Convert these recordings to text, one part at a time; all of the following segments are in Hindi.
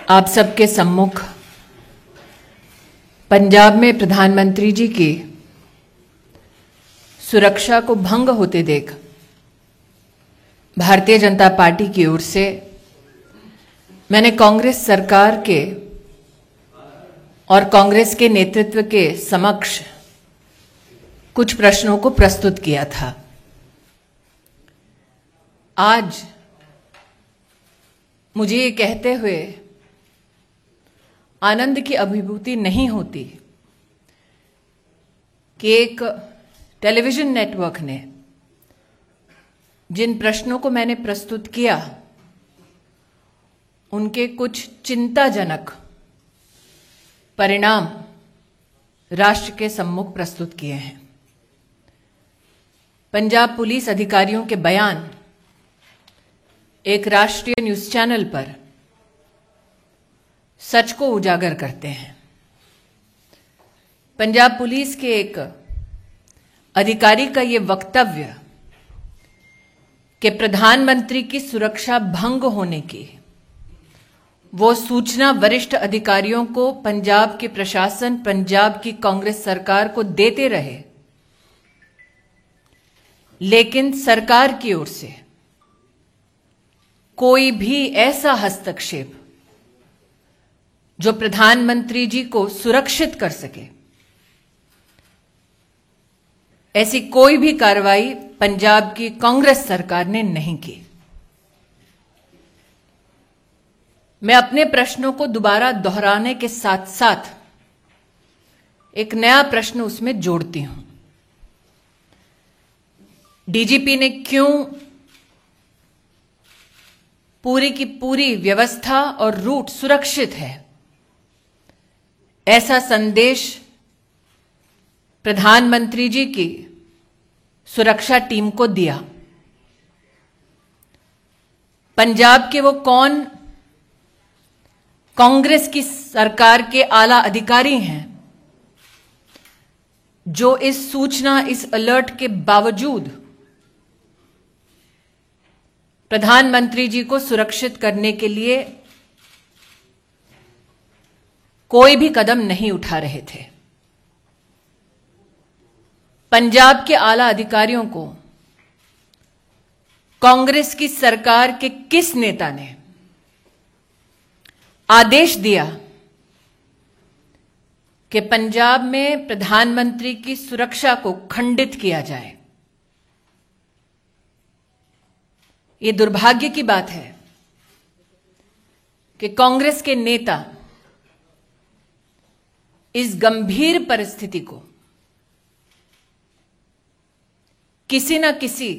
आप सबके सम्मुख पंजाब में प्रधानमंत्री जी की सुरक्षा को भंग होते देख भारतीय जनता पार्टी की ओर से मैंने कांग्रेस सरकार के और कांग्रेस के नेतृत्व के समक्ष कुछ प्रश्नों को प्रस्तुत किया था। आज मुझे ये कहते हुए आनंद की अभिभूति नहीं होती कि एक टेलीविजन नेटवर्क ने जिन प्रश्नों को मैंने प्रस्तुत किया उनके कुछ चिंताजनक परिणाम राष्ट्र के सम्मुख प्रस्तुत किए हैं। पंजाब पुलिस अधिकारियों के बयान एक राष्ट्रीय न्यूज़ चैनल पर सच को उजागर करते हैं। पंजाब पुलिस के एक अधिकारी का ये वक्तव्य कि प्रधानमंत्री की सुरक्षा भंग होने की वो सूचना वरिष्ठ अधिकारियों को पंजाब के प्रशासन, पंजाब की कांग्रेस सरकार को देते रहे, लेकिन सरकार की ओर से कोई भी ऐसा हस्तक्षेप जो प्रधानमंत्री जी को सुरक्षित कर सके, ऐसी कोई भी कार्रवाई पंजाब की कांग्रेस सरकार ने नहीं की। मैं अपने प्रश्नों को दोबारा दोहराने के साथ साथ एक नया प्रश्न उसमें जोड़ती हूं। डीजीपी ने क्यों पूरी की पूरी व्यवस्था और रूट सुरक्षित है, ऐसा संदेश प्रधानमंत्री जी की सुरक्षा टीम को दिया? पंजाब के वो कौन कांग्रेस की सरकार के आला अधिकारी हैं जो इस सूचना, इस अलर्ट के बावजूद प्रधानमंत्री जी को सुरक्षित करने के लिए कोई भी कदम नहीं उठा रहे थे? पंजाब के आला अधिकारियों को कांग्रेस की सरकार के किस नेता ने आदेश दिया कि पंजाब में प्रधानमंत्री की सुरक्षा को खंडित किया जाए? ये दुर्भाग्य की बात है कि कांग्रेस के नेता इस गंभीर परिस्थिति को किसी न किसी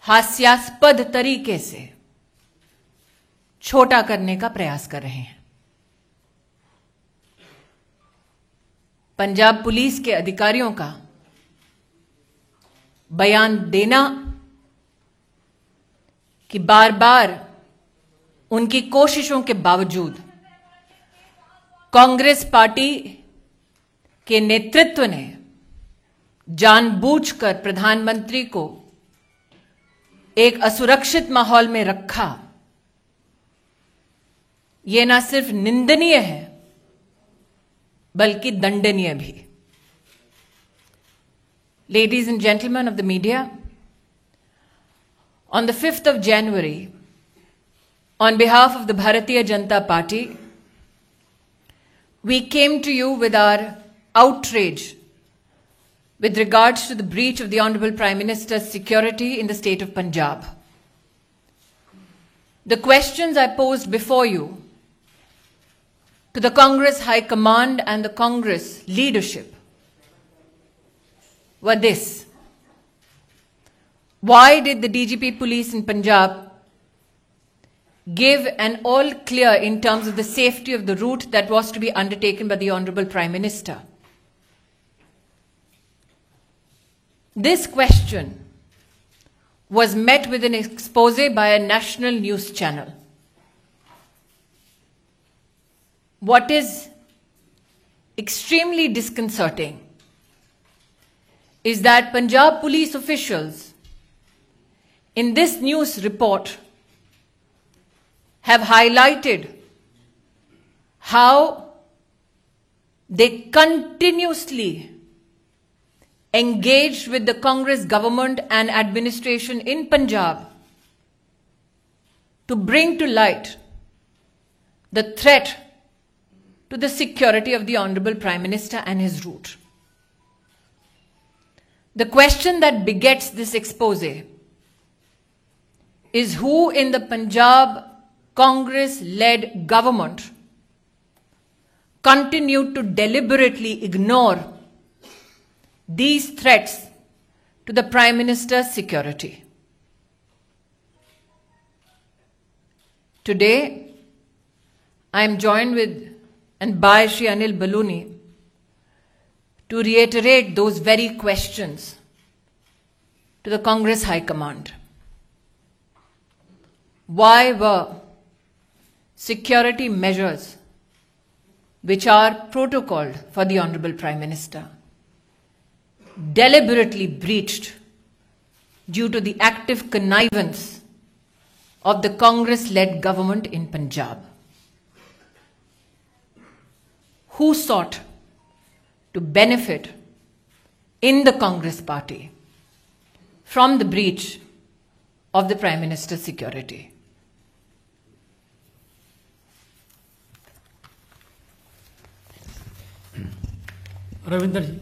हास्यास्पद तरीके से छोटा करने का प्रयास कर रहे हैं। पंजाब पुलिस के अधिकारियों का बयान देना कि बार बार उनकी कोशिशों के बावजूद कांग्रेस पार्टी के नेतृत्व ने जानबूझकर प्रधानमंत्री को एक असुरक्षित माहौल में रखा, यह न सिर्फ निंदनीय है बल्कि दंडनीय भी। Ladies and gentlemen of the media, on the 5th of January, on behalf of the Bharatiya Janata Party, we came to you with our outrage with regards to the breach of the Honorable Prime Minister's security in the state of Punjab. The questions I posed before you to the Congress High Command and the Congress leadership were this: why did the DGP police in Punjab give an all clear in terms of the safety of the route that was to be undertaken by the Honorable Prime Minister? This question was met with an expose by a national news channel. What is extremely disconcerting is that Punjab police officials in this news report have highlighted how they continuously engaged with the Congress government and administration in Punjab to bring to light the threat to the security of the Honorable Prime Minister and his route. The question that begets this expose is who in the Punjab Congress-led government continued to deliberately ignore these threats to the Prime Minister's security. Today, I am joined with and by Shri Anil Baluni to reiterate those very questions to the Congress High Command. Why were security measures which are protocoled for the Honorable Prime Minister deliberately breached due to the active connivance of the Congress-led government in Punjab? Who sought to benefit in the Congress party from the breach of the Prime Minister's security? Ravindra जी।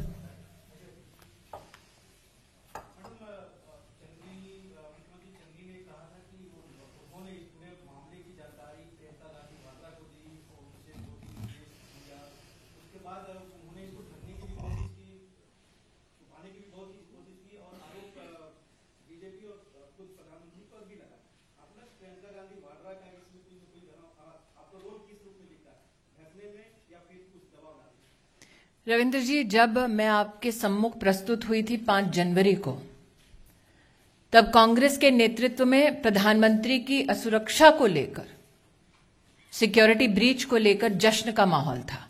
रविंद्र जी, जब मैं आपके सम्मुख प्रस्तुत हुई थी 5 जनवरी को, तब कांग्रेस के नेतृत्व में प्रधानमंत्री की असुरक्षा को लेकर, सिक्योरिटी ब्रीच को लेकर जश्न का माहौल था।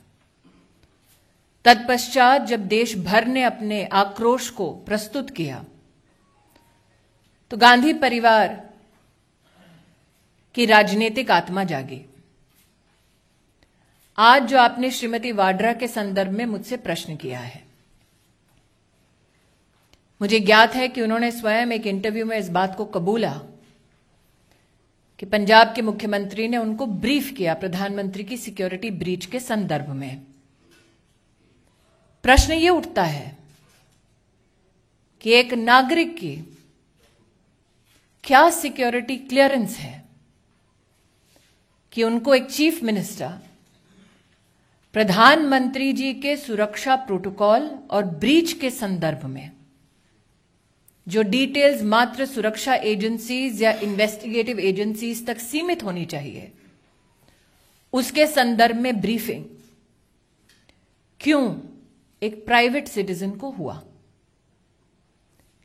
तत्पश्चात जब देश भर ने अपने आक्रोश को प्रस्तुत किया, तो गांधी परिवार की राजनीतिक आत्मा जागी। आज जो आपने श्रीमती वाड्रा के संदर्भ में मुझसे प्रश्न किया है, मुझे ज्ञात है कि उन्होंने स्वयं एक इंटरव्यू में इस बात को कबूला कि पंजाब के मुख्यमंत्री ने उनको ब्रीफ किया प्रधानमंत्री की सिक्योरिटी ब्रीच के संदर्भ में। प्रश्न ये उठता है कि एक नागरिक की क्या सिक्योरिटी क्लियरेंस है कि उनको एक चीफ मिनिस्टर प्रधानमंत्री जी के सुरक्षा प्रोटोकॉल और ब्रीच के संदर्भ में, जो डिटेल्स मात्र सुरक्षा एजेंसीज या इन्वेस्टिगेटिव एजेंसीज तक सीमित होनी चाहिए, उसके संदर्भ में ब्रीफिंग क्यों एक प्राइवेट सिटीजन को हुआ?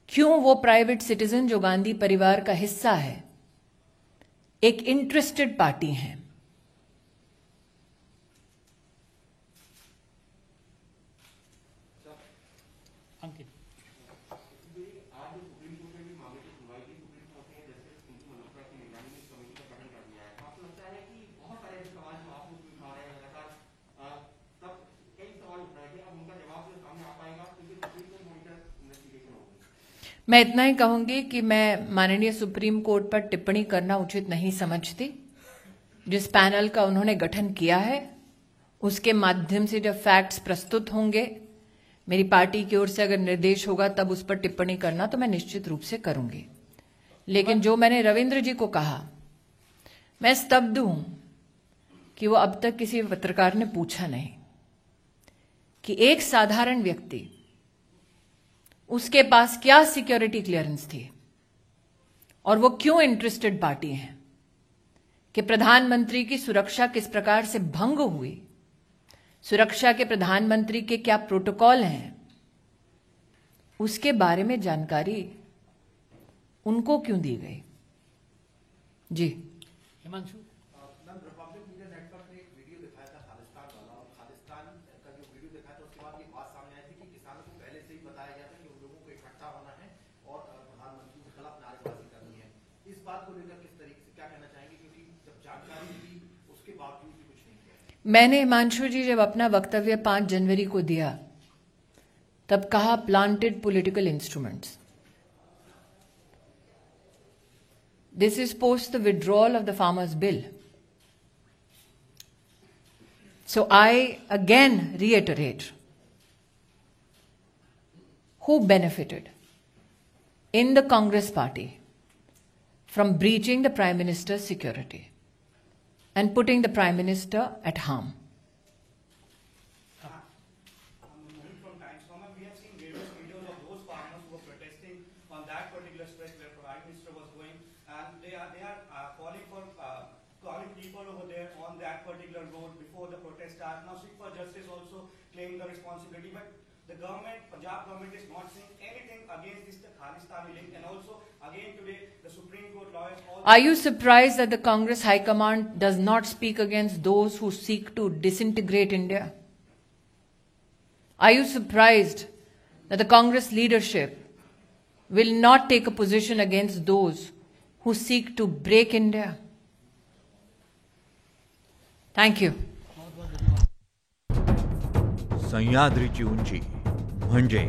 क्यों वो प्राइवेट सिटीजन जो गांधी परिवार का हिस्सा है, एक इंटरेस्टेड पार्टी है, मैं इतना ही कहूंगी कि मैं माननीय सुप्रीम कोर्ट पर टिप्पणी करना उचित नहीं समझती। जिस पैनल का उन्होंने गठन किया है, उसके माध्यम से जब फैक्ट्स प्रस्तुत होंगे, मेरी पार्टी की ओर से अगर निर्देश होगा तब उस पर टिप्पणी करना तो मैं निश्चित रूप से करूंगी। लेकिन जो मैंने रविंद्र जी को कहा, मैं स्तब्ध हूं कि वो अब तक किसी पत्रकार ने पूछा नहीं कि एक साधारण व्यक्ति, उसके पास क्या सिक्योरिटी क्लियरेंस थी और वो क्यों इंटरेस्टेड पार्टी है, कि प्रधानमंत्री की सुरक्षा किस प्रकार से भंग हुई, सुरक्षा के प्रधानमंत्री के क्या प्रोटोकॉल हैं, उसके बारे में जानकारी उनको क्यों दी गई? जी हिमांशु। मैंने हिमांशु जी जब अपना वक्तव्य 5 जनवरी को दिया तब कहा planted political instruments. This is post the withdrawal of the farmers' bill. So I again reiterate, who benefited in the Congress party from breaching the Prime Minister's security and putting the Prime Minister at harm? From Times Common, we have seen various videos of those farmers who were protesting on that particular stretch where Prime Minister was going, and they are calling people over there on that particular road before the protest starts. Now, Sikh for Justice also claimed the responsibility, but the government, Punjab government, is not saying anything against this Khalistani link, and also again today the Supreme Court lawyers. Are you surprised that the Congress High Command does not speak against those who seek to disintegrate India? Are you surprised that the Congress leadership will not take a position against those who seek to break India? Thank you. सह्याद्रीची उंची म्हणजे